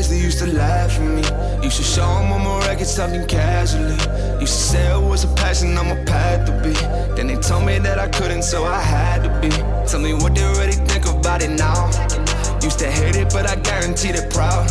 friends, they used to laugh at me. Used to show them on my record something casually. Used to say it was a passion on my path to be. Then they told me that I couldn't, so I had to be. Tell me what they really think about it now. Used to hate it, but I guarantee they're proud.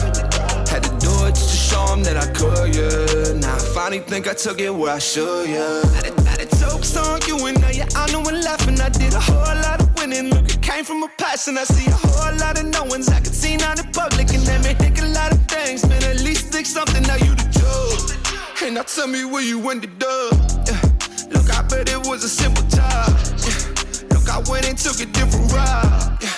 Had to do it just to show them that I could, yeah. Now I finally think I took it where I should, yeah. Had a jokes on you and now you're on and laughing. I did a whole lot of winning. Look, it came from a passion. I see a whole lot of knowings I could see out in public, and that may think a lot of things. Man, at least think something, now you the judge. And now tell me where you ended up. Yeah. Look, I bet it was a simple job. Yeah. Look, I went and took a different route. Yeah.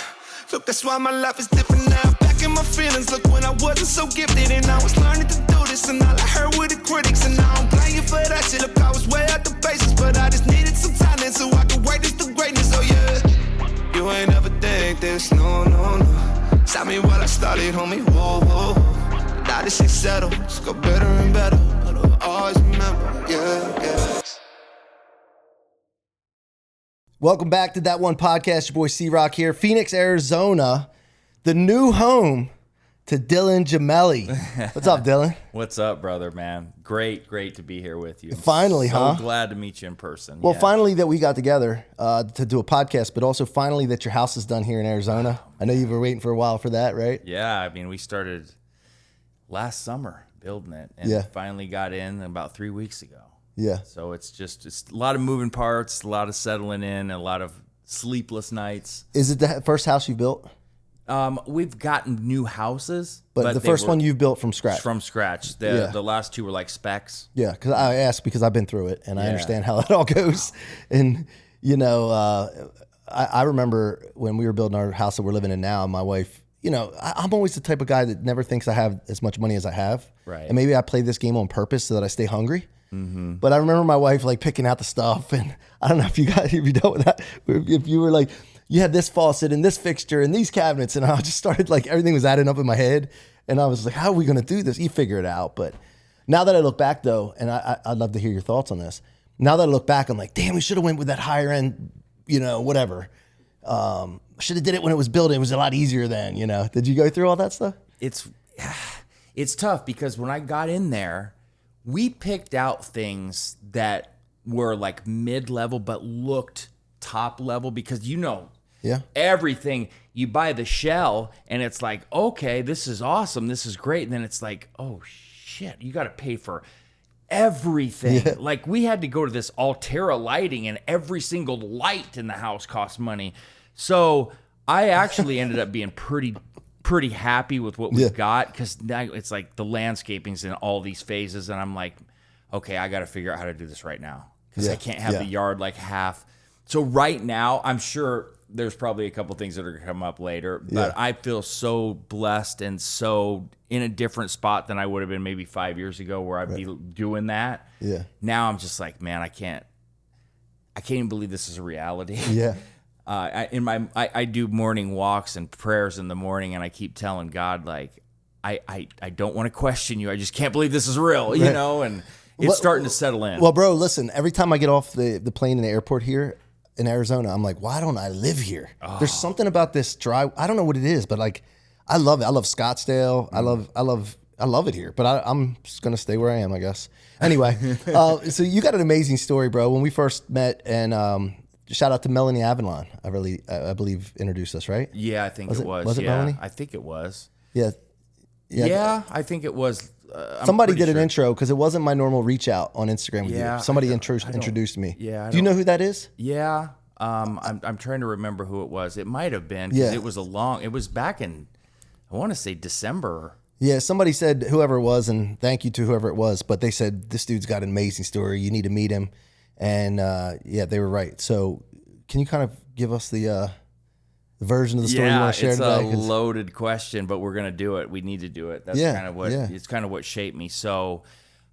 Look, that's why my life is different now. Back in my feelings, look, when I wasn't so gifted and I was learning to do this, and all I heard were the critics, and now I'm playing for that shit. Look, I was way out the basis, but I just needed some talent so I could wait this to greatness. Oh yeah, you ain't never think this, no, no, no. Stop me while I started, homie, whoa, whoa. Now this shit settled, just go better and better. I'll always remember, yeah, yeah. Welcome back to That1 Podcast. Your boy C-Rock here. Phoenix, Arizona, the new home to Dylan Gemelli. What's up, Dylan? What's up, brother, man? Great to be here with you. Finally, so huh? glad to meet you in person. Well, yeah. finally that we got together to do a podcast, but also finally that your house is done here in Arizona. I know you were waiting for a while for that, right? Yeah, I mean, we started last summer building it, and finally got in about 3 weeks ago. Yeah. So it's a lot of moving parts, a lot of settling in, a lot of sleepless nights. Is it the first house you built? We've gotten new houses, but the first one you built from scratch. From scratch. The last two were like specs. Yeah, because I asked because I've been through it and I understand how it all goes. And you know, I remember when we were building our house that we're living in now. My wife, you know, I'm always the type of guy that never thinks I have as much money as I have. Right. And maybe I play this game on purpose so that I stay hungry. Mm-hmm. But I remember my wife like picking out the stuff, and I don't know if you dealt with that. If you were like, you had this faucet and this fixture and these cabinets, and I just started like everything was adding up in my head, and I was like, how are we going to do this? You figure it out. But now that I look back though, and I'd love to hear your thoughts on this. Now that I look back, I'm like, damn, we should have went with that higher end, you know, whatever. Should have did it when it was built. It was a lot easier then, you know. Did you go through all that stuff? It's tough because when I got in there, we picked out things that were like mid-level but looked top level because, you know, everything, you buy the shell and it's like, okay, this is awesome, this is great. And then it's like, oh shit, you got to pay for everything. Yeah. Like we had to go to this Altera lighting and every single light in the house cost money. So I actually ended up being pretty happy with what we've got because now it's like the landscaping's in all these phases, and I'm like, okay, I got to figure out how to do this right now because I can't have the yard like half. So right now, I'm sure there's probably a couple things that are going to come up later, but I feel so blessed and so in a different spot than I would have been maybe 5 years ago where I'd be doing that. Yeah. Now I'm just like, man, I can't even believe this is a reality. Yeah. I do morning walks and prayers in the morning, and I keep telling God, like, I don't want to question you. I just can't believe this is real, you know, and it's starting to settle in. Well, bro, listen, every time I get off the plane in the airport here in Arizona, I'm like, why don't I live here? Oh. There's something about this drive. I don't know what it is, but like, I love it. I love Scottsdale. I love it here, but I'm just going to stay where I am, I guess. Anyway, so you got an amazing story, bro. When we first met, and shout out to Melanie Avalon. I believe introduced us, right? Yeah, I think it was. Was it Melanie? I think it was. Yeah. Yeah, I think it was. Somebody did an intro because it wasn't my normal reach out on Instagram with you. Somebody introduced me. Yeah. Do you know who that is? Yeah. I'm trying to remember who it was. It might have been because it was back in, I want to say December. Yeah, somebody said whoever it was, and thank you to whoever it was, but they said this dude's got an amazing story. You need to meet him. And they were right. So can you kind of give us the version of the story you want to share today? Yeah, it's a loaded question, but we're going to do it. We need to do it. That's kind of what it's kind of what shaped me. So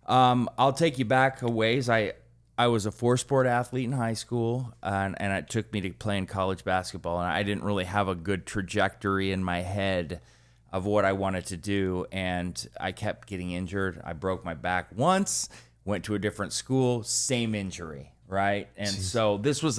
I'll take you back a ways. I was a 4-sport athlete in high school, and it took me to playing college basketball, and I didn't really have a good trajectory in my head of what I wanted to do, and I kept getting injured. I broke my back once, went to a different school, same injury, right? And so this was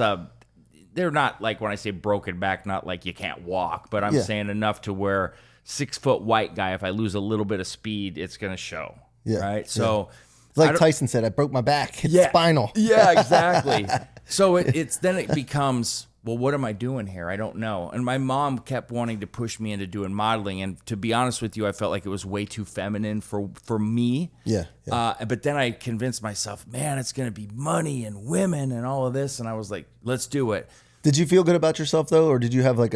they're not like, when I say broken back, not like you can't walk, but I'm Yeah. saying enough to where 6 foot white guy, if I lose a little bit of speed, it's going to show. Yeah. Right. So It's like Tyson said, I broke my back. It's spinal. Yeah, exactly. So then it becomes, well, what am I doing here? I don't know. And my mom kept wanting to push me into doing modeling. And to be honest with you, I felt like it was way too feminine for me. Yeah. But then I convinced myself, man, it's going to be money and women and all of this. And I was like, let's do it. Did you feel good about yourself though? Or did you have like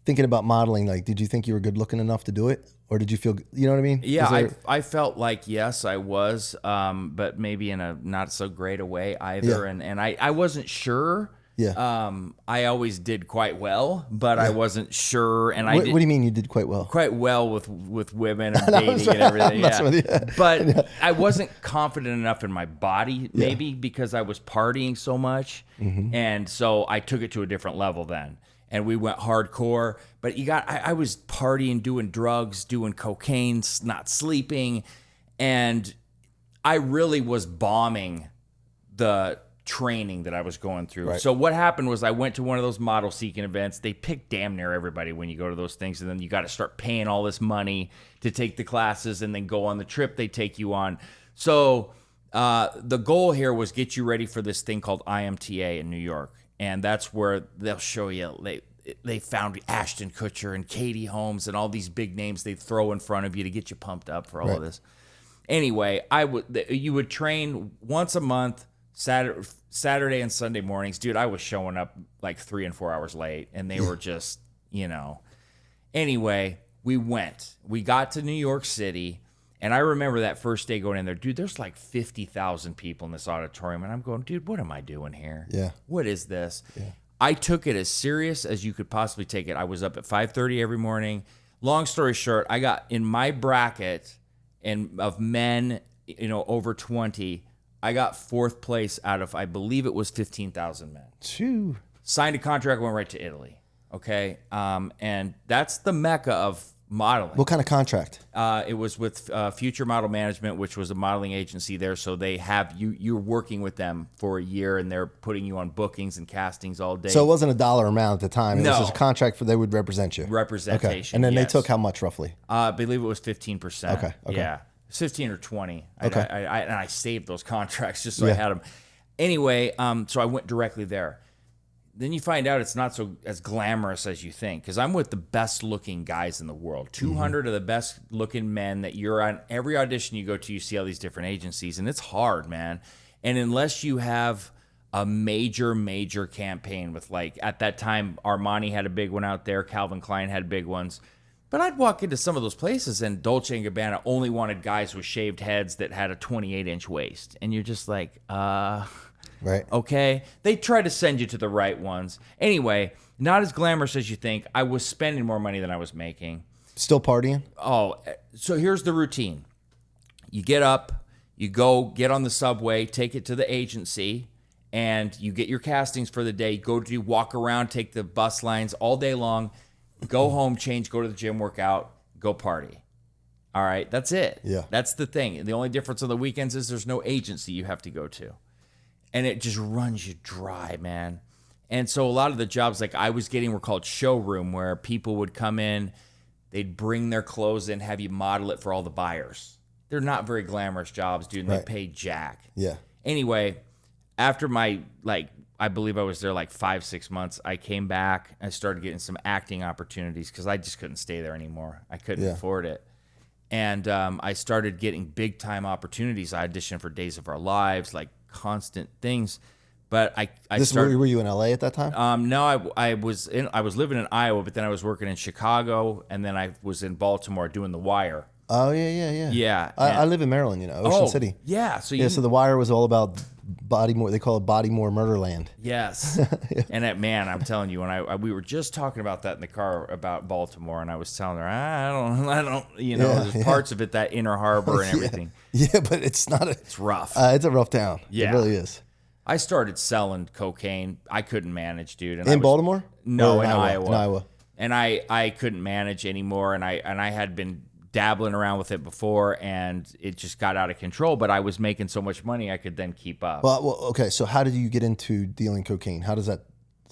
thinking about modeling, like, did you think you were good looking enough to do it? Or did you feel, you know what I mean? Yeah, I felt like, yes, I was, but maybe in a not so great a way either. Yeah. And I wasn't sure. Yeah. I always did quite well, but I wasn't sure. And What do you mean you did quite well? Quite well with women and dating and everything. Yeah. But I wasn't confident enough in my body, maybe because I was partying so much. And so I took it to a different level then. And we went hardcore, but I was partying, doing drugs, doing cocaine, not sleeping. And I really was bombing the training that I was going through. Right. So what happened was I went to one of those model seeking events. They pick damn near everybody when you go to those things. And then you got to start paying all this money to take the classes and then go on the trip they take you on. So the goal here was get you ready for this thing called IMTA in New York. And that's where they'll show you, they found Ashton Kutcher and Katie Holmes and all these big names they throw in front of you to get you pumped up for all of this. Anyway, you would train once a month, Saturday and Sunday mornings. Dude, I was showing up like 3 and 4 hours late, and they were just, Anyway, we got to New York City, and I remember that first day going in there, dude, there's like 50,000 people in this auditorium, and I'm going, dude, what am I doing here? Yeah. What is this? Yeah. I took it as serious as you could possibly take it. I was up at 5:30 every morning. Long story short, I got in my bracket of men, over 20, I got 4th place out of, I believe it was 15,000 men. Phew. Signed a contract, went right to Italy. Okay. And that's the mecca of modeling. What kind of contract? It was with Future Model Management, which was a modeling agency there. So they have you're working with them for a year, and they're putting you on bookings and castings all day. So it wasn't a dollar amount at the time. It No. was just a contract they would represent you. Representation. Okay. And then yes. they took how much roughly? I believe it was 15%. Okay. Yeah. 15 or 20. Okay. And I saved those contracts just so I had them. Anyway, so I went directly there. Then you find out it's not so as glamorous as you think, because I'm with the best looking guys in the world. 200 of the best looking men that you're on every audition you go to, you see all these different agencies, and it's hard, man. And unless you have a major campaign with, like, at that time, Armani had a big one out there, Calvin Klein had big ones. But I'd walk into some of those places and Dolce & Gabbana only wanted guys with shaved heads that had a 28-inch waist. And you're just like, Right. okay. They try to send you to the right ones. Anyway, not as glamorous as you think. I was spending more money than I was making. Still partying? Oh, so here's the routine. You get up, you go get on the subway, take it to the agency, and you get your castings for the day. Walk around, take the bus lines all day long, go home, change, go to the gym, work out, go party. All right, that's it. Yeah. That's the thing. The only difference on the weekends is there's no agency you have to go to. And it just runs you dry, man. And so a lot of the jobs like I was getting were called showroom, where people would come in, they'd bring their clothes in, have you model it for all the buyers. They're not very glamorous jobs, dude, and Right. they pay jack. Yeah. Anyway, after my, I believe I was there 5-6 months, I came back. I started getting some acting opportunities because I just couldn't stay there anymore. I couldn't afford it. And I started getting big time opportunities. I auditioned for Days of Our Lives, constant things. But Were you in LA at that time? No, I was living in Iowa, but then I was working in Chicago, and then I was in Baltimore doing The Wire. Oh yeah. Yeah. I live in Maryland, Ocean City. Yeah. So So The Wire was all about Bodymore. They call it Bodymore Murderland. Yes. And I'm telling you, when we were just talking about that in the car about Baltimore, and I was telling her, I don't, there's parts of it, that Inner Harbor and everything. Yeah, but it's not. It's rough. It's a rough town. Yeah. It really is. I started selling cocaine. I couldn't manage, dude. And In Baltimore? No, Or in Iowa. In Iowa. And I couldn't manage anymore, and I had been dabbling around with it before, and it just got out of control. But I was making so much money, I could then keep up. Well, okay. So how did you get into dealing cocaine? How does that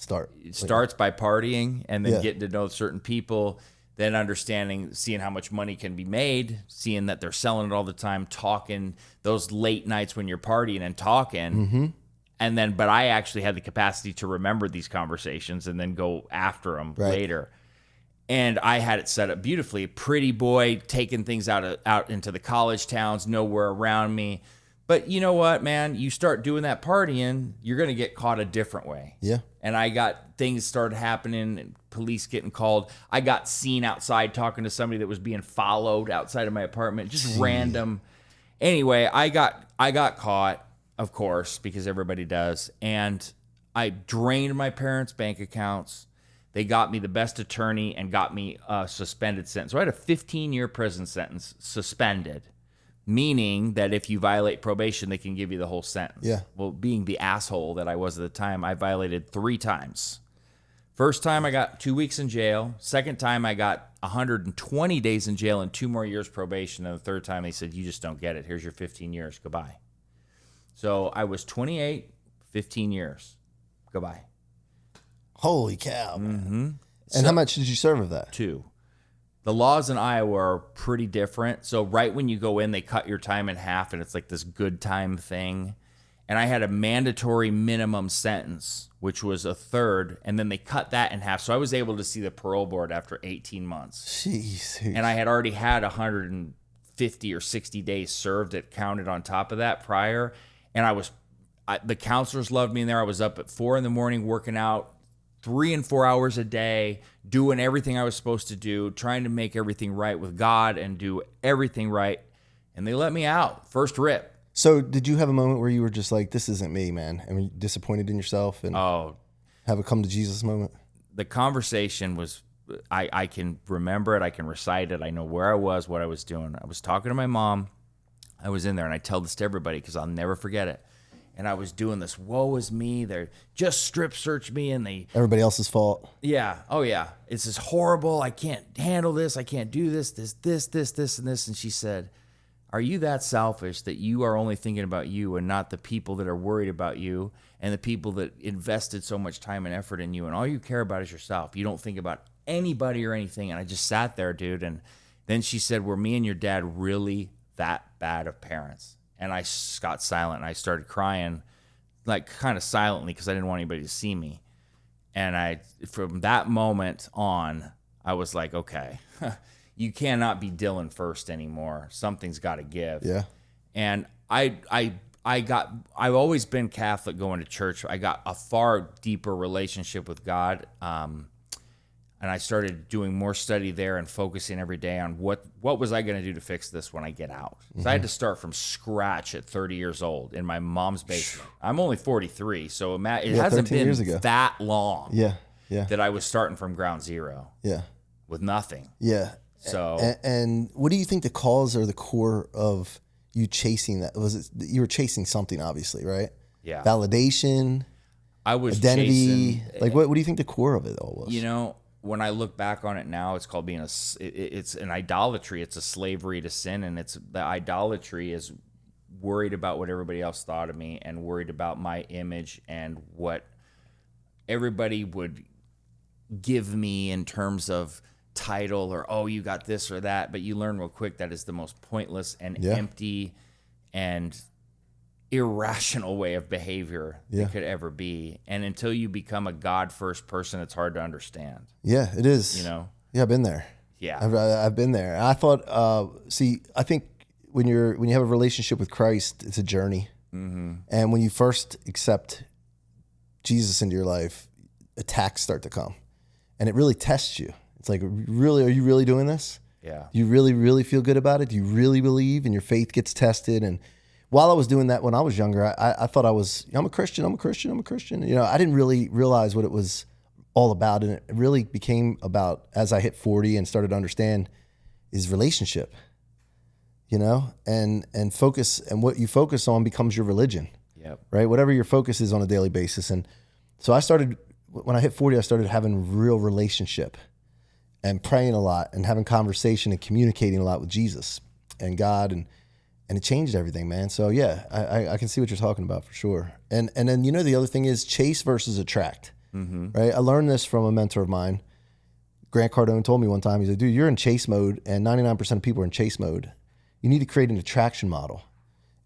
start? It starts by partying and then Yeah. getting to know certain people, then understanding, seeing how much money can be made, seeing that they're selling it all the time, talking those late nights when you're partying and talking. And then, but I actually had the capacity to remember these conversations and then go after them later. And I had it set up beautifully. Pretty boy, taking things out into the college towns, nowhere around me. But you know what, man? You start doing that partying, you're going to get caught a different way. Yeah. And I got things started happening, and police getting called. I got seen outside talking to somebody that was being followed outside of my apartment, just random. Anyway, I got caught, of course, because everybody does. And I drained my parents' bank accounts. They got me the best attorney and got me a suspended sentence. So I had a 15-year prison sentence suspended, meaning that if you violate probation, they can give you the whole sentence. Yeah. Well, being the asshole that I was at the time, I violated 3 times. First time I got 2 weeks in jail. Second time I got 120 days in jail and 2 more years probation. And the third time they said, you just don't get it. Here's your 15 years. Goodbye. So I was 28, 15 years. Goodbye. Holy cow. Mm-hmm. And how much did you serve of that? 2. The laws in Iowa are pretty different. So right when you go in, they cut your time in half, and it's like this good time thing. And I had a mandatory minimum sentence, which was a third, and then they cut that in half. So I was able to see the parole board after 18 months. Jeez. And I had already had 150 or 60 days served that counted on top of that prior. And the counselors loved me in there. I was up at 4 a.m. working out 3 and 4 hours a day, doing everything I was supposed to do, trying to make everything right with God and do everything right. And they let me out. First rip. So did you have a moment where you were just like, this isn't me, man? And were you disappointed in yourself and have a come to Jesus moment? The conversation was, I can remember it. I can recite it. I know where I was, what I was doing. I was talking to my mom. I was in there, and I tell this to everybody because I'll never forget it. And I was doing this, woe is me. They're just strip search me, and Everybody else's fault. Yeah. Oh, yeah. It's just horrible. I can't handle this. I can't do this, and this. And she said, are you that selfish that you are only thinking about you and not the people that are worried about you and the people that invested so much time and effort in you, and all you care about is yourself? You don't think about anybody or anything. And I just sat there, dude. And then she said, were me and your dad really that bad of parents? And I got silent, and I started crying, like kind of silently, because I didn't want anybody to see me. And from that moment on, I was like, okay, you cannot be Dylan first anymore. Something's got to give. Yeah. And I've always been Catholic, going to church. I got a far deeper relationship with God. And I started doing more study there and focusing every day on what was I going to do to fix this when I get out. So I had to start from scratch at 30 years old in my mom's basement. I'm only 43, so it hasn't been that long that I was starting from ground zero with nothing. Yeah. So and what do you think the cause or the core of you chasing that? Was it you were chasing something, obviously, right? Yeah. Validation, I was identity. chasing, like what do you think the core of it all was? You know, when I look back on it now, it's called it's an idolatry. It's a slavery to sin. And the idolatry is worried about what everybody else thought of me and worried about my image and what everybody would give me in terms of title or, oh, you got this or that. But you learn real quick that is the most pointless and empty and irrational way of behavior that could ever be. And until you become a God first person, it's hard to understand. Yeah, it is. You know? Yeah, I've been there. Yeah. I've been there. I thought, I think when you have a relationship with Christ, it's a journey. Mm-hmm. And when you first accept Jesus into your life, attacks start to come. And it really tests you. It's like, really, are you really doing this? Yeah. Do you really, really feel good about it? Do you really believe? And your faith gets tested. And while I was doing that when I was younger, I thought I'm a Christian. You know, I didn't really realize what it was all about. And it really became about, as I hit 40 and started to understand, is relationship, you know, and focus, and what you focus on becomes your religion. Yep. Right? Whatever your focus is on a daily basis. And so when I hit 40, I started having real relationship and praying a lot and having conversation and communicating a lot with Jesus and God, and it changed everything, man. So yeah, I can see what you're talking about for sure. And then, you know, the other thing is chase versus attract. right? I learned this from a mentor of mine. Grant Cardone told me one time, he's like, dude, you're in chase mode and 99% of people are in chase mode. You need to create an attraction model.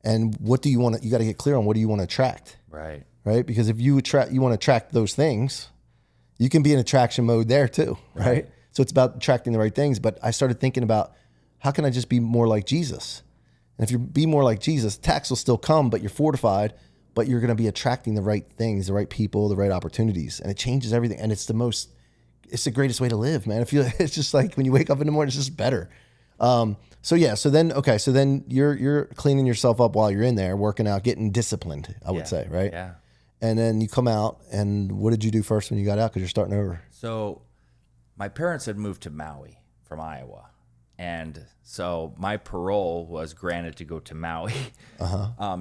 And what do you want to, you got to get clear on what do you want to attract? Right. Right? Because if you want to attract those things, you can be in attraction mode there too, right? So it's about attracting the right things. But I started thinking about, how can I just be more like Jesus? And if you be more like Jesus, attacks will still come, but you're fortified, but you're going to be attracting the right things, the right people, the right opportunities. And it changes everything. And it's the greatest way to live, man. It's just like when you wake up in the morning, it's just better. So then you're cleaning yourself up while you're in there, working out, getting disciplined, I would say, right? Yeah. And then you come out, and what did you do first when you got out? Because you're starting over. So my parents had moved to Maui from Iowa. And so my parole was granted to go to Maui.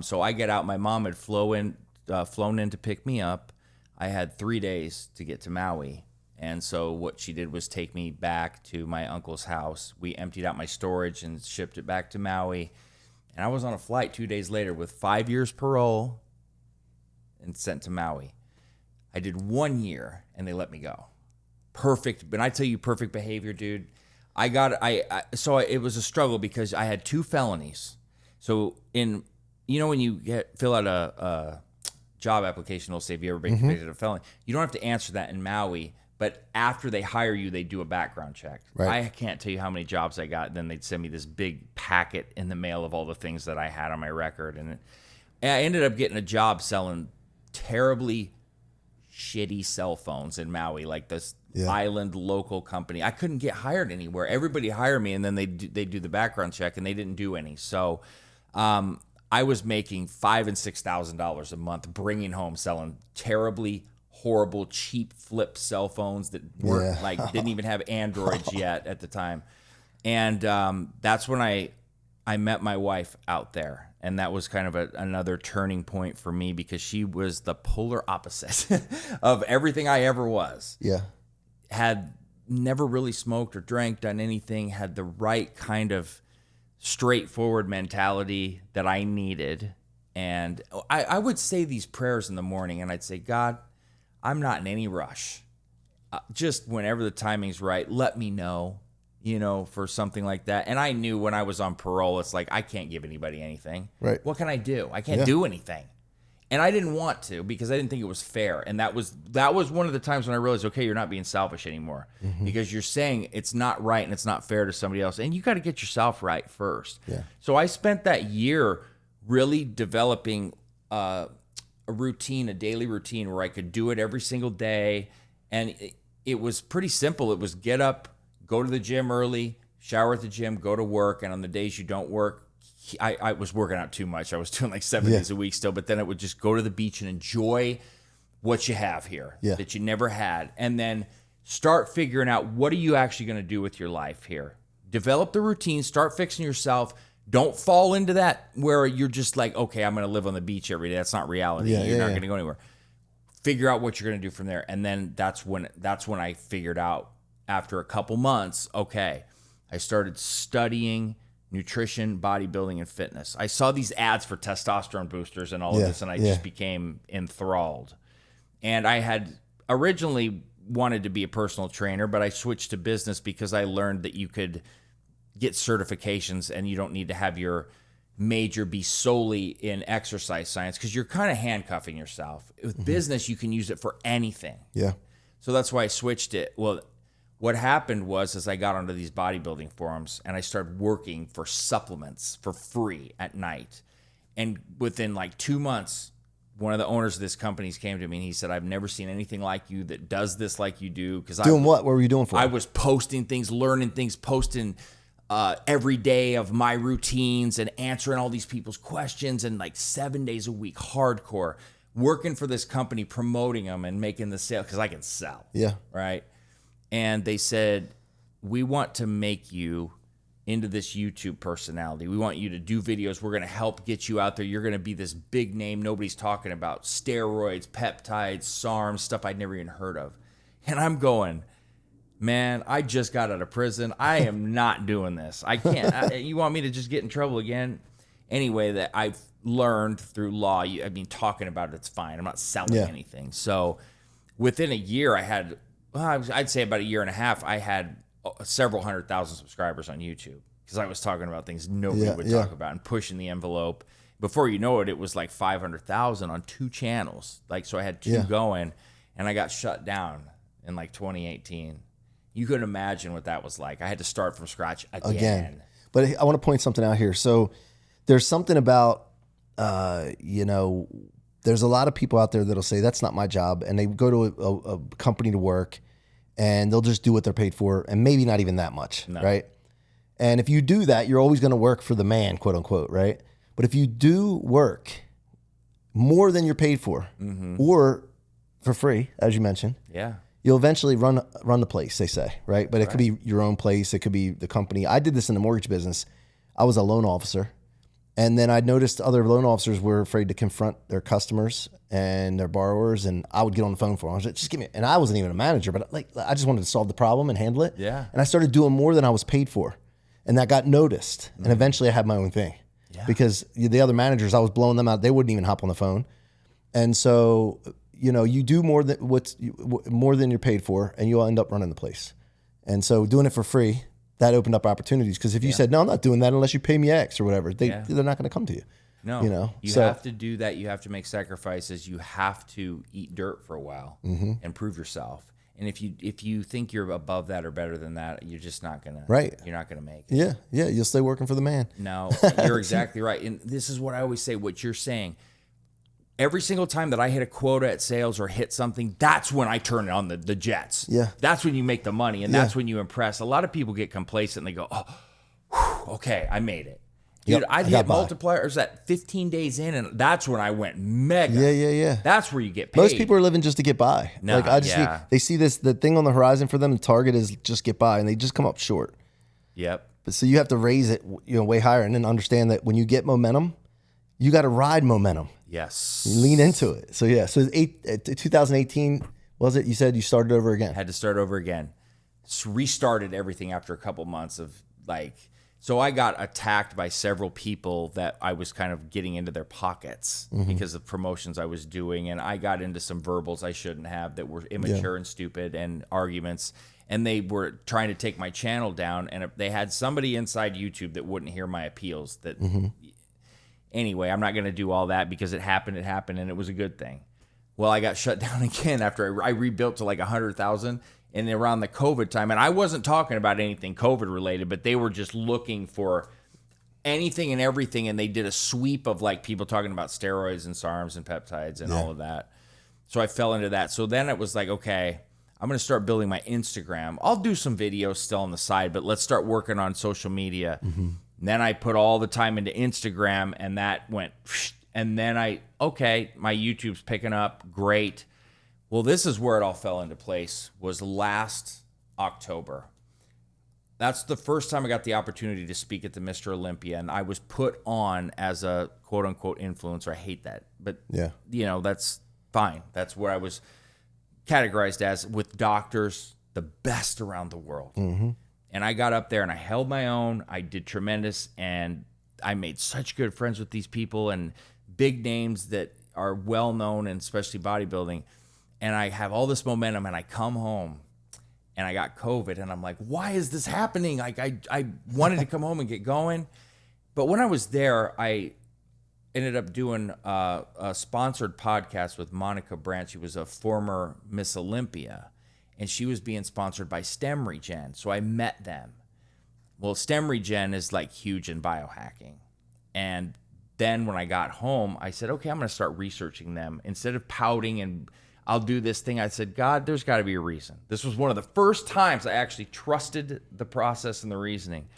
So I get out. My mom had flown in to pick me up. I had 3 days to get to Maui. And so what she did was take me back to my uncle's house. We emptied out my storage and shipped it back to Maui. And I was on a flight 2 days later with 5 years parole and sent to Maui. I did 1 year and they let me go. Perfect. When I tell you perfect behavior, dude, so it was a struggle because I had 2 felonies. So when you fill out a job application, it'll say, have you ever been convicted of a felony? You don't have to answer that in Maui, but after they hire you, they do a background check. Right. I can't tell you how many jobs I got. Then they'd send me this big packet in the mail of all the things that I had on my record. And I ended up getting a job selling terribly shitty cell phones in Maui, like this island local company. I couldn't get hired anywhere. Everybody hired me, and then they do the background check, and they didn't do any. So I was making $5,000 and $6,000 a month, bringing home selling terribly horrible, cheap flip cell phones that weren't didn't even have Androids yet at the time. And that's when I met my wife out there. And that was kind of another turning point for me because she was the polar opposite of everything I ever was. Yeah. Had never really smoked or drank, done anything, had the right kind of straightforward mentality that I needed. And I would say these prayers in the morning and I'd say, God, I'm not in any rush. Just whenever the timing's right, let me know, for something like that. And I knew when I was on parole, it's like, I can't give anybody anything. Right. What can I do? I can't do anything. And I didn't want to because I didn't think it was fair. And that was one of the times when I realized, okay, you're not being selfish anymore because you're saying it's not right and it's not fair to somebody else. And you got to get yourself right first. Yeah. So I spent that year really developing a routine, a daily routine where I could do it every single day. And it was pretty simple. It was get up, go to the gym early, shower at the gym, go to work. And on the days you don't work, I was working out too much. I was doing like 7 days a week still, but then it would just go to the beach and enjoy what you have here that you never had. And then start figuring out what are you actually going to do with your life here. Develop the routine, start fixing yourself. Don't fall into that where you're just like, okay, I'm going to live on the beach every day. That's not reality. You're not going to go anywhere. Figure out what you're going to do from there. And then that's when I figured out after a couple months, okay, I started studying nutrition, bodybuilding, and fitness. I saw these ads for testosterone boosters and all of this, and I just became enthralled. And I had originally wanted to be a personal trainer, but I switched to business because I learned that you could get certifications and you don't need to have your major be solely in exercise science because you're kind of handcuffing yourself. With business, you can use it for anything. Yeah. So that's why I switched it. Well, what happened was I got onto these bodybuilding forums and I started working for supplements for free at night. And within like 2 months, one of the owners of this company came to me and he said, I've never seen anything like you that does this like you do. Doing what? What were you doing for? I was posting things, learning things, posting every day of my routines and answering all these people's questions and like 7 days a week, hardcore, working for this company, promoting them and making the sale because I can sell. Yeah. Right. And they said, we want to make you into this YouTube personality. We want you to do videos. We're going to help get you out there. You're going to be this big name nobody's talking about. Steroids, peptides, SARMs, stuff I'd never even heard of. And I'm going, man, I just got out of prison. I am not doing this. I can't. You want me to just get in trouble again? Anyway, that I've learned through law, talking about it, it's fine. I'm not selling anything. So within a year, I had, I'd say about a year and a half, I had several 100,000 subscribers on YouTube because I was talking about things nobody would talk about and pushing the envelope. Before you know it, it was like 500,000 on 2 channels. Like, so I had 2 going, and I got shut down in like 2018. You could imagine what that was like. I had to start from scratch again. But I want to point something out here. So there's something about, you know, there's a lot of people out there that'll say, that's not my job. And they go to a company to work, and they'll just do what they're paid for, and maybe not even that much, right? And if you do that, you're always going to work for the man, quote unquote, right? But if you do work more than you're paid for, or for free, as you mentioned, you'll eventually run the place, they say, right? But it could be your own place. It could be the company. I did this in the mortgage business. I was a loan officer. And then I noticed other loan officers were afraid to confront their customers and their borrowers. And I would get on the phone for them. I was like, just give me, and I wasn't even a manager, but like, I just wanted to solve the problem and handle it. Yeah. And I started doing more than I was paid for. And that got noticed. And eventually I had my own thing. Because the other managers, I was blowing them out. They wouldn't even hop on the phone. And so, you know, you do more than you're paid for, and you'll end up running the place. And so doing it for free, that opened up opportunities. Because if you said, no, I'm not doing that unless you pay me X or whatever, they're not going to come to you. No, you know, you have to do that. You have to make sacrifices. You have to eat dirt for a while and prove yourself. And if you think you're above that or better than that, you're just not gonna. You're not gonna make it. Yeah. You'll stay working for the man. No, you're exactly right. And this is what I always say. What you're saying. Every single time that I hit a quota at sales or hit something, that's when I turn on the jets. Yeah. That's when you make the money, and that's when you impress. A lot of people get complacent and they go, "Oh, whew, okay, I made it." Dude, I'd hit multipliers at 15 days in, and that's when I went mega. Yeah. That's where you get paid. Most people are living just to get by. No, like I just they see the thing on the horizon for them. The target is just get by, and they just come up short. Yep. But so you have to raise it, way higher, and then understand that when you get momentum, you got to ride momentum. Yes. You lean into it. So 2018 was it? You said you started over again. Had to start over again. Restarted everything after a couple months of like. So I got attacked by several people that I was kind of getting into their pockets because of promotions I was doing. And I got into some verbals I shouldn't have that were immature and stupid and arguments. And they were trying to take my channel down. And they had somebody inside YouTube that wouldn't hear my appeals. That Anyway, I'm not going to do all that because it happened, and it was a good thing. Well, I got shut down again after I rebuilt to like 100,000. And around the COVID time, and I wasn't talking about anything COVID related, but they were just looking for anything and everything, and they did a sweep of like people talking about steroids and SARMs and peptides and all of that. So I fell into that. So then it was like, okay, I'm going to start building my Instagram. I'll do some videos still on the side, but let's start working on social media. And then I put all the time into Instagram, and that went, and then my YouTube's picking up, great. Well, this is where it all fell into place, was last October. That's the first time I got the opportunity to speak at the Mr. Olympia, and I was put on as a quote-unquote influencer. I hate that, but that's fine. That's where I was categorized as, with doctors, the best around the world. And I got up there, and I held my own. I did tremendous, and I made such good friends with these people and big names that are well-known, and especially bodybuilding. And I have all this momentum, and I come home, and I got COVID, and I'm like, why is this happening? Like, I wanted to come home and get going. But when I was there, I ended up doing a sponsored podcast with Monica Brandt. She was a former Miss Olympia, and she was being sponsored by STEM Regen. So I met them. Well, STEM Regen is like huge in biohacking. And then when I got home, I said, okay, I'm going to start researching them. Instead of pouting and I'll do this thing, I said, God, there's got to be a reason. This was one of the first times I actually trusted the process and the reasoning.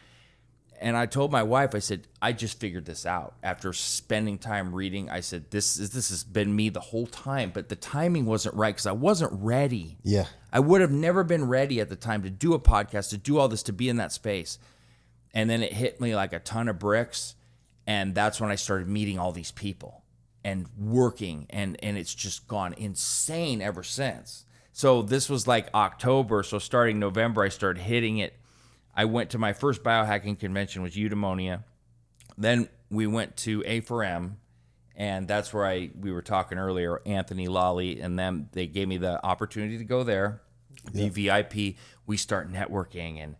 And I told my wife, I said, I just figured this out. After spending time reading, I said, this has been me the whole time, but the timing wasn't right because I wasn't ready. Yeah. I would have never been ready at the time to do a podcast, to do all this, to be in that space. And then it hit me like a ton of bricks. And that's when I started meeting all these people and working, and it's just gone insane ever since. So this was like October. So starting November, I started hitting it. I went to my first biohacking convention, was Eudaimonia. Then we went to A4M, And that's where we were talking earlier, Anthony Lawley and them, they gave me the opportunity to go there, the VIP. We start networking, and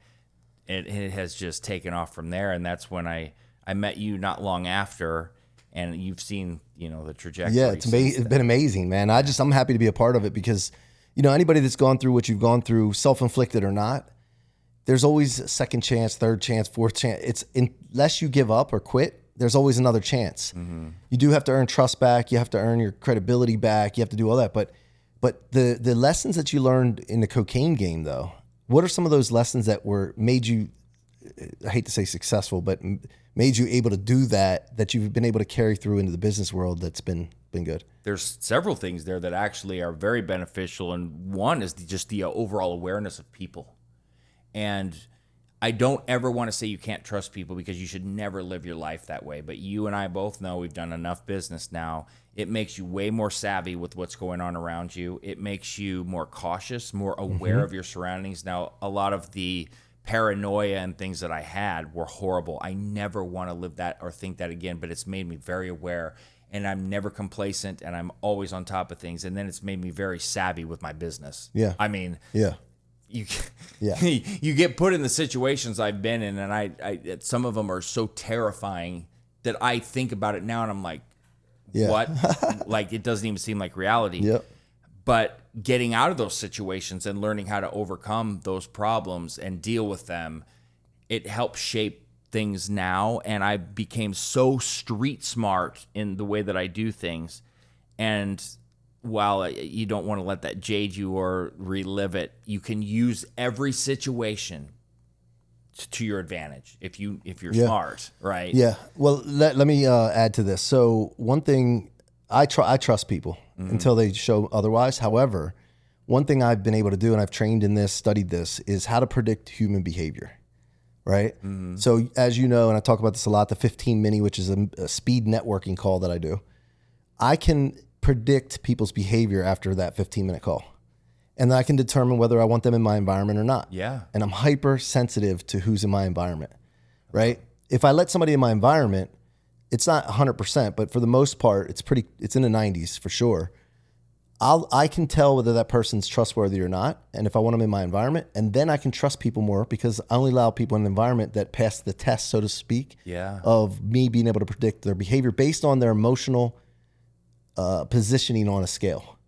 it has just taken off from there. And that's when I met you not long after, and you've seen, the trajectory. Yeah, it's been amazing, man. I'm happy to be a part of it because, anybody that's gone through what you've gone through, self-inflicted or not, there's always a second chance, third chance, fourth chance. Unless you give up or quit, there's always another chance. Mm-hmm. You do have to earn trust back. You have to earn your credibility back. You have to do all that. But the lessons that you learned in the cocaine game, though, what are some of those lessons that made you, I hate to say successful, but made you able to do that you've been able to carry through into the business world that's been good? There's several things there that actually are very beneficial. And one is just the overall awareness of people. And I don't ever want to say you can't trust people, because you should never live your life that way. But you and I both know we've done enough business now. It makes you way more savvy with what's going on around you. It makes you more cautious, more aware of your surroundings. Now, a lot of the paranoia and things that I had were horrible. I never want to live that or think that again, but it's made me very aware, and I'm never complacent, and I'm always on top of things. And then it's made me very savvy with my business. Yeah. I mean, yeah. You get put in the situations I've been in, and I some of them are so terrifying that I think about it now, and I'm like, what? Like, it doesn't even seem like reality. Yep. But getting out of those situations and learning how to overcome those problems and deal with them, it helps shape things now. And I became so street smart in the way that I do things. And while you don't want to let that jade you or relive it, you can use every situation to your advantage if you're smart, right? Yeah. Well, let me add to this. So one thing, I trust people until they show otherwise. However, one thing I've been able to do, and I've trained in this, studied this, is how to predict human behavior, right? So as you know, and I talk about this a lot, the 15 Mini, which is a speed networking call that I do, I can predict people's behavior after that 15-minute call. And then I can determine whether I want them in my environment or not. Yeah. And I'm hypersensitive to who's in my environment, right? If I let somebody in my environment, it's not 100%, but for the most part, it's in the 90s for sure. I can tell whether that person's trustworthy or not, and if I want them in my environment, and then I can trust people more because I only allow people in an environment that pass the test, so to speak, of me being able to predict their behavior based on their emotional positioning on a scale.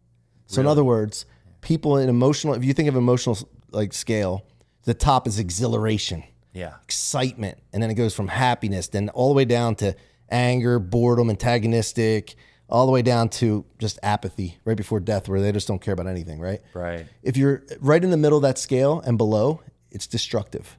So in other words, people in emotional, if you think of emotional like scale, the top is exhilaration, excitement, and then it goes from happiness, then all the way down to anger, boredom, antagonistic, all the way down to just apathy right before death, where they just don't care about anything, right? Right. If you're right in the middle of that scale and below, it's destructive.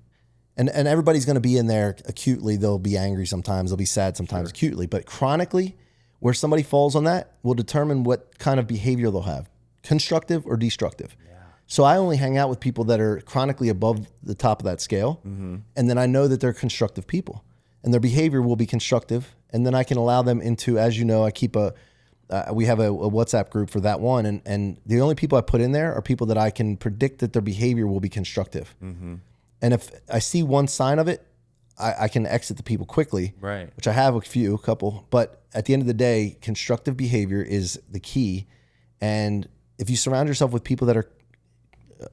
And everybody's going to be in there acutely. They'll be angry sometimes. They'll be sad sometimes acutely. But chronically, where somebody falls on that will determine what kind of behavior they'll have, constructive or destructive. Yeah. So I only hang out with people that are chronically above the top of that scale. Mm-hmm. And then I know that they're constructive people. And their behavior will be constructive, and then I can allow them into, as you know, I keep we have a WhatsApp group for That1, and the only people I put in there are people that I can predict that their behavior will be constructive. Mm-hmm. And if I see one sign of it, I can exit the people quickly, right? Which I have a couple, but at the end of the day, constructive behavior is the key. And if you surround yourself with people that are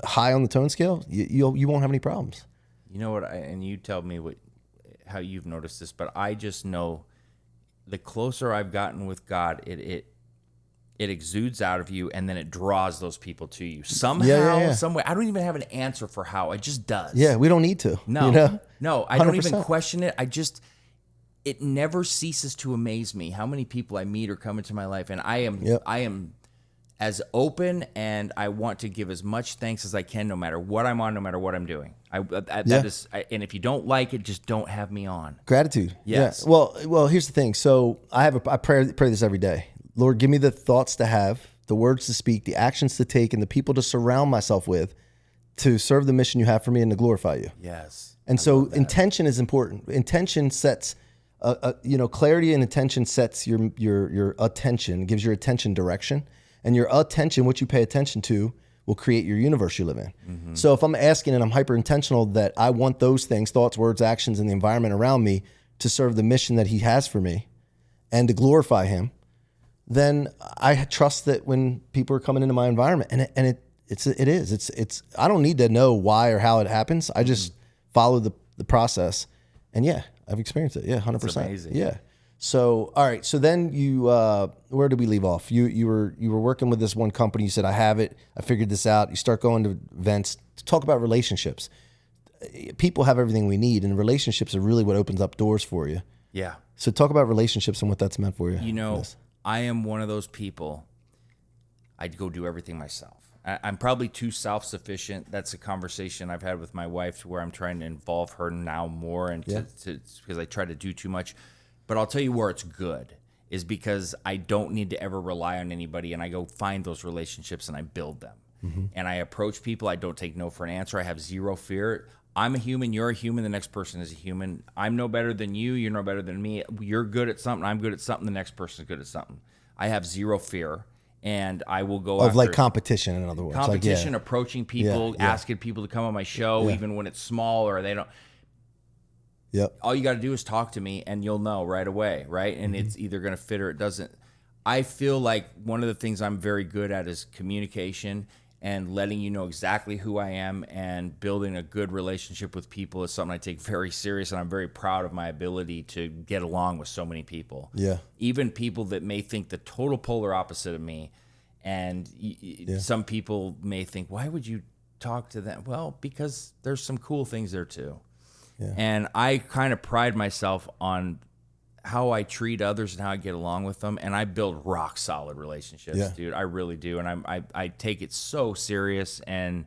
high on the tone scale, you won't have any problems. You know what? And you tell me how you've noticed this, but I just know the closer I've gotten with God, it exudes out of you, and then it draws those people to you somehow, some way. I don't even have an answer for how. It just does. Yeah, we don't need to. No, you know? No, I don't even question it. It never ceases to amaze me how many people I meet or come into my life, and I am as open, and I want to give as much thanks as I can, no matter what I'm on, no matter what I'm doing. And if you don't like it, just don't have me on. Gratitude. Yes. Yeah. Well, here's the thing. So I pray this every day. Lord, give me the thoughts to have, the words to speak, the actions to take, and the people to surround myself with to serve the mission you have for me and to glorify you. Yes. And so intention is important. Intention sets, clarity and intention sets your attention, gives your attention direction. And your attention, what you pay attention to, will create your universe you live in. Mm-hmm. So if I'm asking and I'm hyper intentional that I want those things, thoughts, words, actions, and the environment around me to serve the mission that he has for me and to glorify him, then I trust that when people are coming into my environment, and it's I don't need to know why or how it happens. I just follow the process, and yeah, I've experienced it. Yeah, 100%. That's amazing. Yeah. So all right. So then you, where did we leave off? You were working with this one company. You said, I have it. I figured this out. You start going to events to talk about relationships. People have everything we need, and relationships are really what opens up doors for you. Yeah. So talk about relationships and what that's meant for you. You know, I am one of those people, I'd go do everything myself. I'm probably too self-sufficient. That's a conversation I've had with my wife where I'm trying to involve her now more and because I try to do too much. But I'll tell you where it's good is because I don't need to ever rely on anybody, and I go find those relationships and I build them. Mm-hmm. And I approach people. I don't take no for an answer. I have zero fear. I'm a human. You're a human. The next person is a human. I'm no better than you. You're no better than me. You're good at something. I'm good at something. The next person's good at something. I have zero fear, and I will go of like competition. In other words, competition, approaching people, asking people to come on my show, even when it's small or they don't. Yep. All you got to do is talk to me, and you'll know right away, right? And it's either going to fit or it doesn't. I feel like one of the things I'm very good at is communication. And letting you know exactly who I am and building a good relationship with people is something I take very serious, and I'm very proud of my ability to get along with so many people. Yeah. Even people that may think the total polar opposite of me, and some people may think, why would you talk to them? Well, because there's some cool things there too. Yeah. And I kind of pride myself on how I treat others and how I get along with them, and I build rock solid relationships, dude. I really do, and I take it so serious. And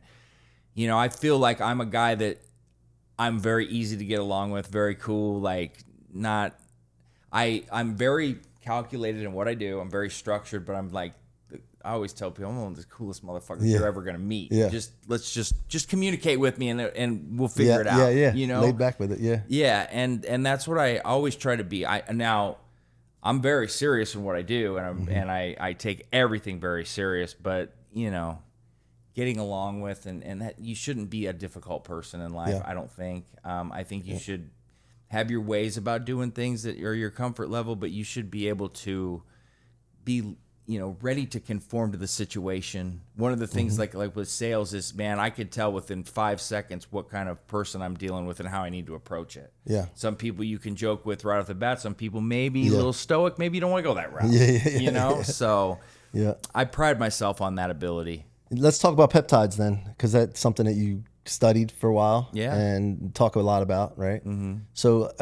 you know, I feel like I'm a guy that I'm very easy to get along with, very cool. Like I'm very calculated in what I do. I'm very structured, but I'm like, I always tell people, I'm the coolest motherfucker you're ever gonna meet. Yeah. Let's just communicate with me, and we'll figure it out. Yeah. You know, laid back with it. Yeah. Yeah, and that's what I always try to be. I'm very serious in what I do, and I take everything very serious. But you know, getting along with and that you shouldn't be a difficult person in life. Yeah. I don't think. I think you should have your ways about doing things that are your comfort level, but you should be able to be, you know, ready to conform to the situation. One of the things like with sales is, man, I could tell within 5 seconds what kind of person I'm dealing with and how I need to approach it. Yeah. Some people you can joke with right off the bat. Some people maybe a little stoic. Maybe you don't want to go that route. You know? Yeah. So I pride myself on that ability. Let's talk about peptides then, because that's something that you studied for a while and talk a lot about, right? Mm-hmm. So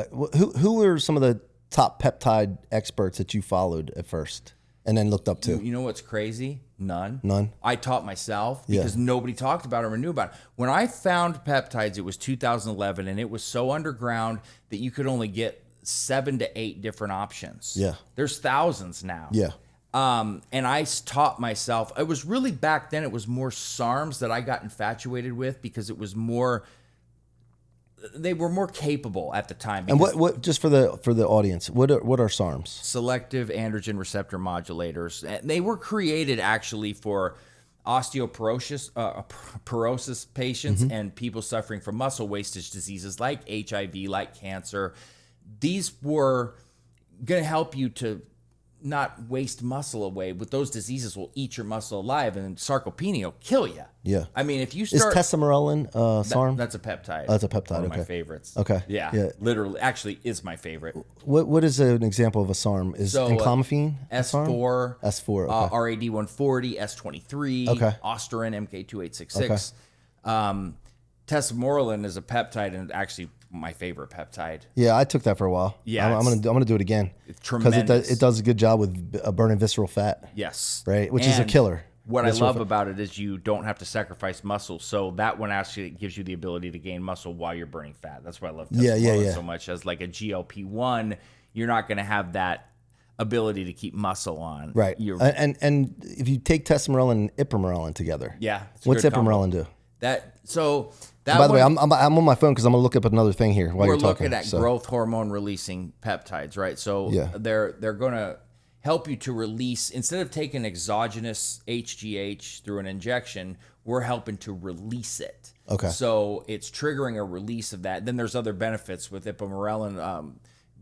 who were some of the top peptide experts that you followed at first and then looked up to? You know what's crazy? None. I taught myself because nobody talked about it or knew about it. When I found peptides, it was 2011, and it was so underground that you could only get 7 to 8 different options. Yeah. There's thousands now. Yeah. And I taught myself. It was really back then, it was more SARMs that I got infatuated with because it was more, they were more capable at the time. And what just for the audience, what are SARMs? Selective androgen receptor modulators. And they were created actually for osteoporosis patients and people suffering from muscle wastage diseases like HIV, like cancer. These were going to help you to not waste muscle away, but those diseases will eat your muscle alive, and sarcopenia will kill you. Yeah. I mean, if you start... Is tesamorelin SARM? That's a peptide. Oh, that's a peptide, One of my favorites. Okay. Yeah. Literally, actually is my favorite. What is an example of a SARM? Is enclomiphene S4. S4, okay. RAD140, S23, okay. Osterin, MK2866. Okay. Tesamorelin is a peptide, and actually my favorite peptide. Yeah, I took that for a while. Yeah, I'm gonna do it again. It's tremendous. Because it does a good job with burning visceral fat. Yes. Right, which is a killer. What I love about it is you don't have to sacrifice muscle. So that one actually gives you the ability to gain muscle while you're burning fat. That's why I love testosterone so much. As like a GLP-1, you're not going to have that ability to keep muscle on. Right. And if you take tesamorelin and ipamorelin together, what's ipamorelin do? By the way, I'm on my phone because I'm gonna look up another thing here while you're talking. We're looking at growth hormone releasing peptides, right? So they're going to help you to release, instead of taking exogenous HGH through an injection, we're helping to release it. Okay. So it's triggering a release of that. Then there's other benefits with ipamorelin,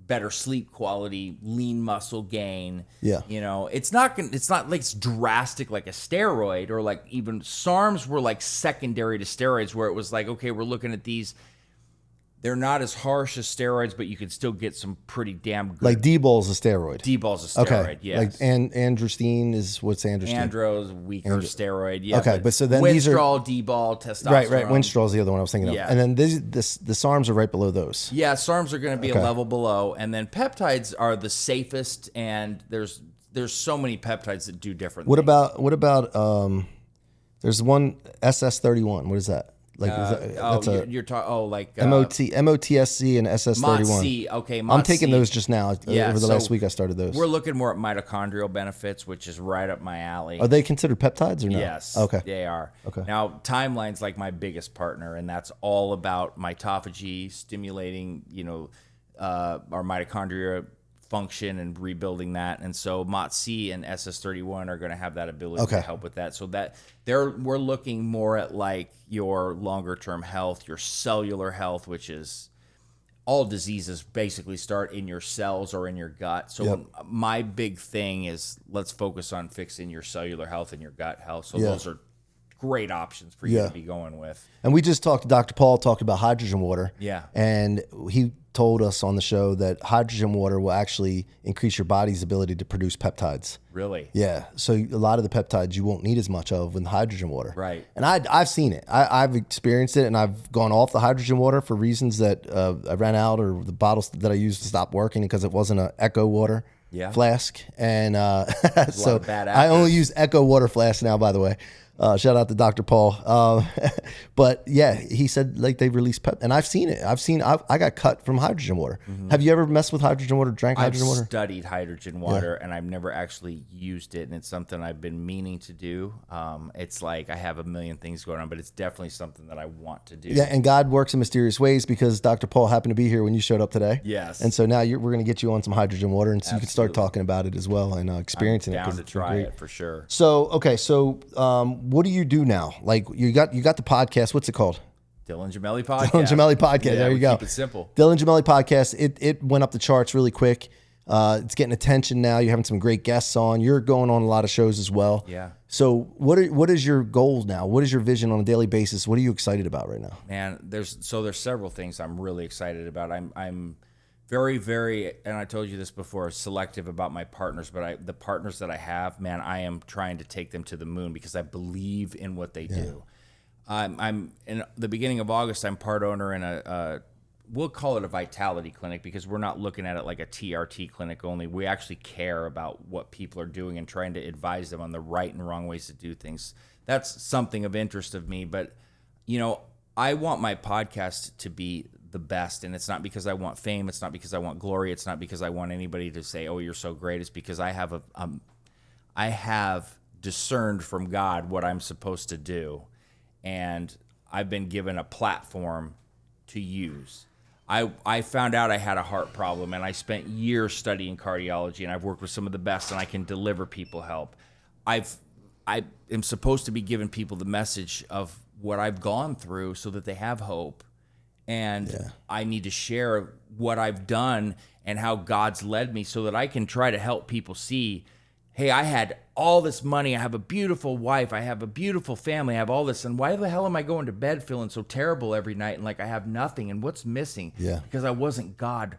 better sleep quality, lean muscle gain. Yeah. You know, it's not like it's drastic like a steroid, or like even SARMs were like secondary to steroids, where it was like, okay, we're looking at these. They're not as harsh as steroids, but you can still get some pretty damn good. Like D-Ball's a steroid. D-Ball's a steroid, Okay. yes. Like androstenedione is what's androstenedione? Andro's weaker steroid, yeah. Okay, but so then these are Winstrol, D-Ball, testosterone. right. Winstrol's the other one I was thinking Yeah. of, and then the SARMs are right below those. Yeah, SARMs are going to be a level below, and then peptides are the safest, and there's so many peptides that do different things. What about there's one SS31. What is that? Like you're talking like MOTSC and SS31. MOTC, okay, I'm taking MOTC. those just now. Yeah, Over the so last week I started those. We're looking more at mitochondrial benefits, which is right up my alley. Are they considered peptides or no? Yes. Okay. They are. Okay. Now, Timeline's like my biggest partner, and that's all about mitophagy, stimulating, our mitochondria function and rebuilding that. And so MOTC and SS31 are going to have that ability to help with that. So that we're looking more at like your longer term health, your cellular health, which is all diseases basically start in your cells or in your gut. So my big thing is let's focus on fixing your cellular health and your gut health. So those are great options for you to be going with. And we just talked to Dr. Paul, talked about hydrogen water. Yeah. And he told us on the show that hydrogen water will actually increase your body's ability to produce peptides. Really? Yeah. So a lot of the peptides you won't need as much of with hydrogen water. Right. And I've seen it. I've experienced it, and I've gone off the hydrogen water for reasons that I ran out, or the bottles that I used stopped working because it wasn't an Echo water flask. And so I only use Echo water flasks now, by the way. Shout out to Dr. Paul. But yeah, he said like they release and I've seen it. I got cut from hydrogen water. Mm-hmm. Have you ever messed with hydrogen water, drank hydrogen water? I've studied hydrogen water and I've never actually used it. And it's something I've been meaning to do. It's like I have a million things going on, but it's definitely something that I want to do. Yeah. And God works in mysterious ways, because Dr. Paul happened to be here when you showed up today. Yes. And so now we're going to get you on some hydrogen water, and so you can start talking about it as well and experiencing I'm it. down to try it for sure. So, okay. So, what do you do now? Like you got the podcast. What's it called? Dylan Gemelli Podcast. Dylan Gemelli Podcast. Yeah, there you go. Keep it simple. Dylan Gemelli Podcast. It went up the charts really quick. It's getting attention now. You're having some great guests on. You're going on a lot of shows as well. Yeah. So what is your goal now? What is your vision on a daily basis? What are you excited about right now? Man, there's several things I'm really excited about. I'm very, very, and I told you this before, selective about my partners, but the partners that I have, man, I am trying to take them to the moon because I believe in what they do. I'm in the beginning of August, I'm part owner in we'll call it a vitality clinic, because we're not looking at it like a TRT clinic only. We actually care about what people are doing and trying to advise them on the right and wrong ways to do things. That's something of interest of me, but I want my podcast to be the best, and it's not because I want fame, it's not because I want glory, it's not because I want anybody to say, "Oh, you're so great." It's because I have discerned from God what I'm supposed to do, and I've been given a platform to use. I found out I had a heart problem, and I spent years studying cardiology, and I've worked with some of the best, and I can deliver people help. I am supposed to be giving people the message of what I've gone through so that they have hope. And I need to share what I've done and how God's led me so that I can try to help people see, hey, I had all this money. I have a beautiful wife. I have a beautiful family. I have all this. And why the hell am I going to bed feeling so terrible every night and like I have nothing? And what's missing? Yeah. Because I wasn't God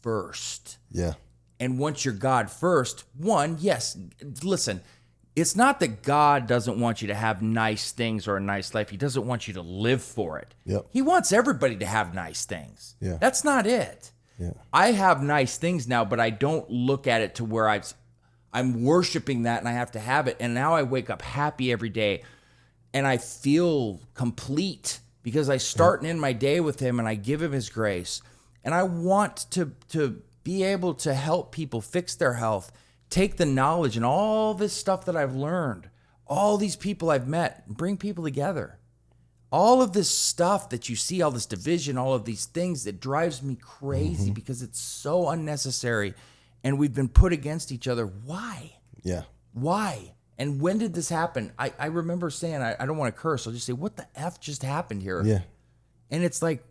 first. Yeah. And once you're God first, listen, it's not that God doesn't want you to have nice things or a nice life. He doesn't want you to live for it. Yep. He wants everybody to have nice things. Yeah. That's not it. Yeah. I have nice things now, but I don't look at it to where I'm worshiping that and I have to have it. And now I wake up happy every day and I feel complete because I start in my day with him and I give him his grace. And I want to be able to help people fix their health, take the knowledge and all this stuff that I've learned, all these people I've met, bring people together. All of this stuff that you see, all this division, all of these things that drives me crazy because it's so unnecessary and we've been put against each other. Why? Yeah. Why? And when did this happen? I remember saying, I don't want to curse. I'll just say, what the F just happened here? Yeah. And it's like,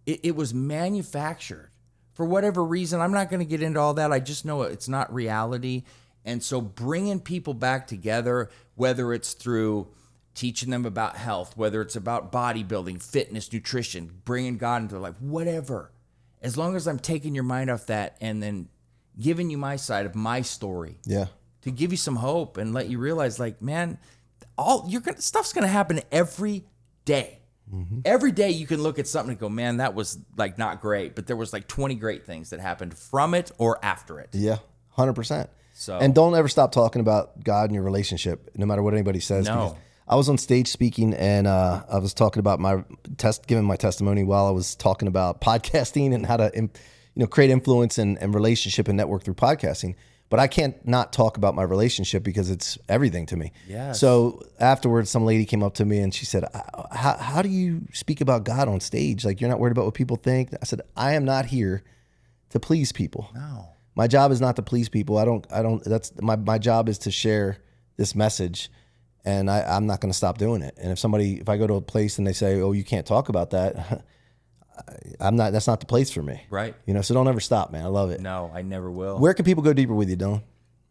it was manufactured for whatever reason. I'm not going to get into all that. I just know it's not reality. And so bringing people back together, whether it's through teaching them about health, whether it's about bodybuilding, fitness, nutrition, bringing God into their life, whatever. As long as I'm taking your mind off that and then giving you my side of my story. Yeah. To give you some hope and let you realize, like, man, stuff's gonna happen every day. Mm-hmm. Every day you can look at something and go, man, that was like not great, but there was like 20 great things that happened from it or after it. Yeah, 100%. So, and don't ever stop talking about God in your relationship, no matter what anybody says. No. I was on stage speaking, and I was talking about giving my testimony while I was talking about podcasting and how to, create influence and relationship and network through podcasting. But I can't not talk about my relationship because it's everything to me. Yes. So afterwards, some lady came up to me and she said, how do you speak about God on stage? Like, you're not worried about what people think? I said, I am not here to please people. No. My job is not to please people. That's my job is to share this message, and I'm not going to stop doing it. And if I go to a place and they say, oh, you can't talk about that, that's not the place for me. Right. So don't ever stop, man. I love it. No, I never will. Where can people go deeper with you, Dylan?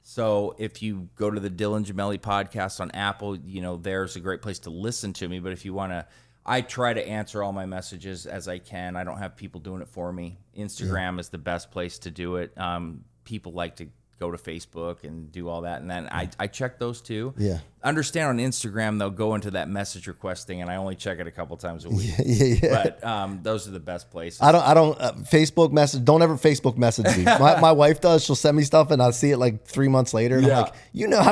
So if you go to the Dylan Gemelli podcast on Apple, there's a great place to listen to me. But if you want to, I try to answer all my messages as I can. I don't have people doing it for me. Instagram is the best place to do it. People like to go to Facebook and do all that. And then I check those too. Yeah. Understand on Instagram, they'll go into that message request thing, and I only check it a couple times a week. Yeah. But those are the best places. I don't Facebook message. Don't ever Facebook message me. My wife does. She'll send me stuff, and I'll see it like 3 months later. And I'm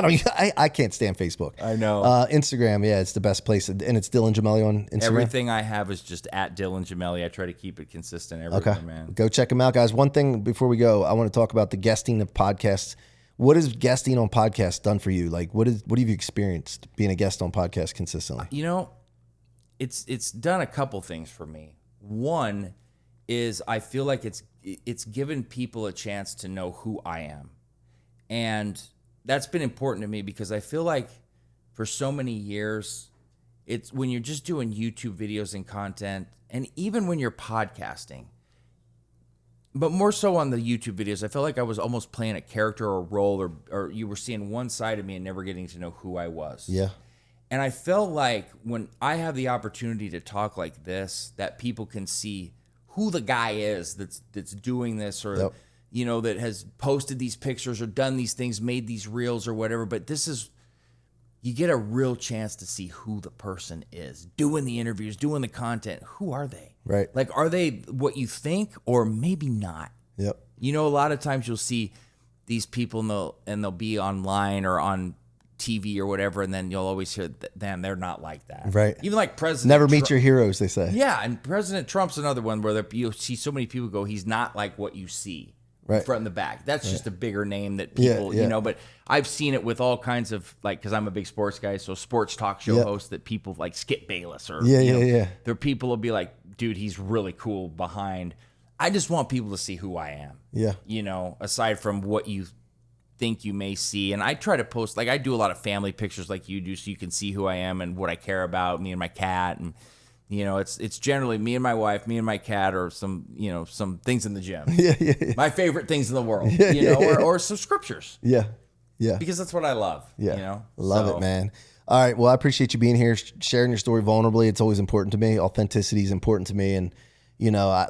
like, I can't stand Facebook. I know. Instagram, it's the best place, and it's Dylan Gemelli on Instagram. Everything I have is just at Dylan Gemelli. I try to keep it consistent everywhere, man. Go check them out, guys. One thing before we go, I want to talk about the guesting of podcasts. What has guesting on podcasts done for you? Like, what have you experienced being a guest on podcasts consistently? It's done a couple things for me. One is I feel like it's given people a chance to know who I am. And that's been important to me because I feel like for so many years, it's when you're just doing YouTube videos and content, and even when you're podcasting, but more so on the YouTube videos, I felt like I was almost playing a character or a role, or you were seeing one side of me and never getting to know who I was. Yeah. And I felt like when I have the opportunity to talk like this, that people can see who the guy is that's doing this, or that has posted these pictures or done these things, made these reels or whatever. But you get a real chance to see who the person is doing the interviews, doing the content. Who are they? Right. Like, are they what you think, or maybe not? Yep. A lot of times you'll see these people and they'll be online or on TV or whatever, and then you'll always hear, damn, they're not like that. Right. Even like President Never meet your heroes, they say. Yeah, and President Trump's another one where you see so many people go, he's not like what you see. Right. Front and the back. That's just a bigger name that people, but I've seen it with all kinds of, like, because I'm a big sports guy, so sports talk show hosts that people like Skip Bayless or, there people will be like, dude, he's really cool behind. I just want people to see who I am. Yeah. Aside from what you think you may see. And I try to post, like, I do a lot of family pictures like you do, so you can see who I am and what I care about, me and my cat. And it's generally me and my wife, me and my cat, or some things in the gym. Yeah. My favorite things in the world, or some scriptures. Yeah. Yeah. Because that's what I love. Yeah. Love it, man. All right. Well, I appreciate you being here, sharing your story vulnerably. It's always important to me. Authenticity is important to me. And,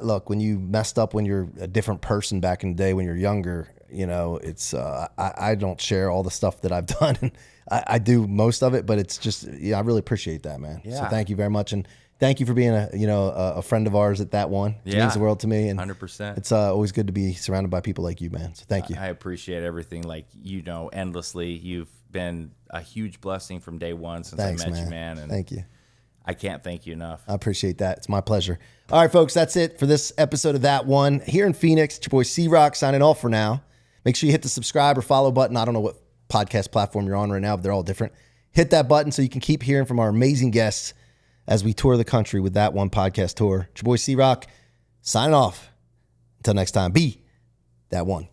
look, when you messed up when you're a different person back in the day when you're younger, it's, I don't share all the stuff that I've done. And I do most of it, but it's just, I really appreciate that, man. Yeah. So thank you very much. And thank you for being a friend of ours at That1. It means the world to me. And 100%. It's always good to be surrounded by people like you, man. So thank you. I appreciate everything, endlessly. You've been a huge blessing from day one since I met you, man. And thank you. I can't thank you enough. I appreciate that. It's my pleasure. All right, folks, that's it for this episode of That1. Here in Phoenix, it's your boy C-Rock signing off for now. Make sure you hit the subscribe or follow button. I don't know what podcast platform you're on right now, but they're all different. Hit that button so you can keep hearing from our amazing guests as we tour the country with That1 Podcast Tour. It's your boy C-Rock signing off. Until next time, be That1.